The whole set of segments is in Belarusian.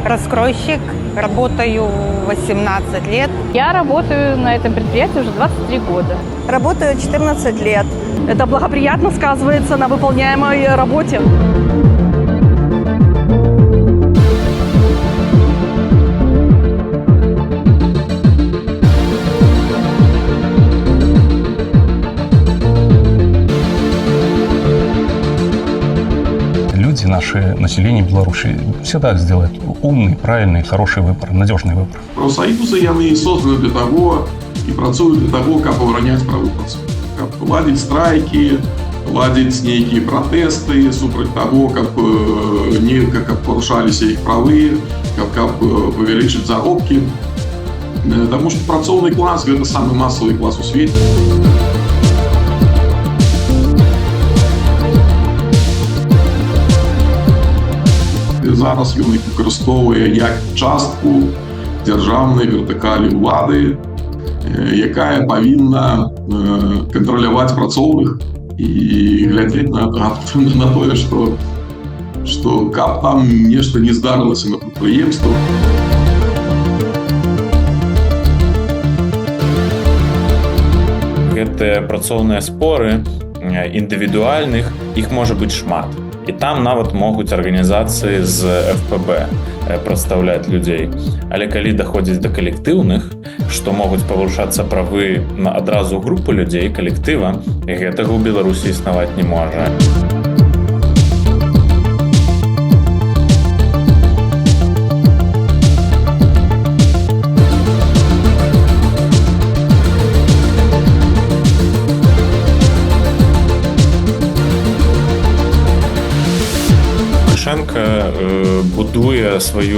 Раскройщик, работаю 18 лет. Я работаю на этом предприятии уже 23 года. Работаю 14 лет. Это благоприятно сказывается на выполняемой работе. Люди, наше население Беларуси, всегда сделают умный, правильный, хороший выбор, надежный выбор. Профсоюзы яны созданы для того и працуюць для того, каб абараняць правы працоўных, каб ладзіць страйкі, ладзіць нейкія пратэсты супраць того, каб парушаліся іх правы, каб павялічыць заробкі. Таму што працоўны клас гэта самы масавы клас у свеце. Зараз ён іх выкарыстоўвае як частку дзяржаўнай вертыкалі ўлады, якая павінна кантраляваць працоўных і глядзець на тое, што каб там нешта не здарылася на прадпрыемствах. Гэтыя працоўныя споры індывідуальных, іх можа быць шмат. І там нават могуць арганізацыі з ФПБ прадстаўляць людзей. Але калі даходзіць да калектыўных, што могуць павышацца правы на адразу групы людзей, калектыва, гэтага ў Беларусі існаваць не можа. Лукашенко будуе свой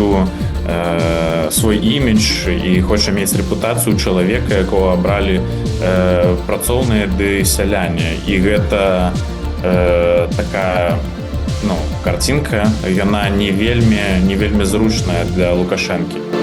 імідж і хоча мець рэпутацыю чалавека, якога абралі працоўныя ды сяляне. І гэта такая карцінка, яна не вельмі зручная для Лукашэнкі.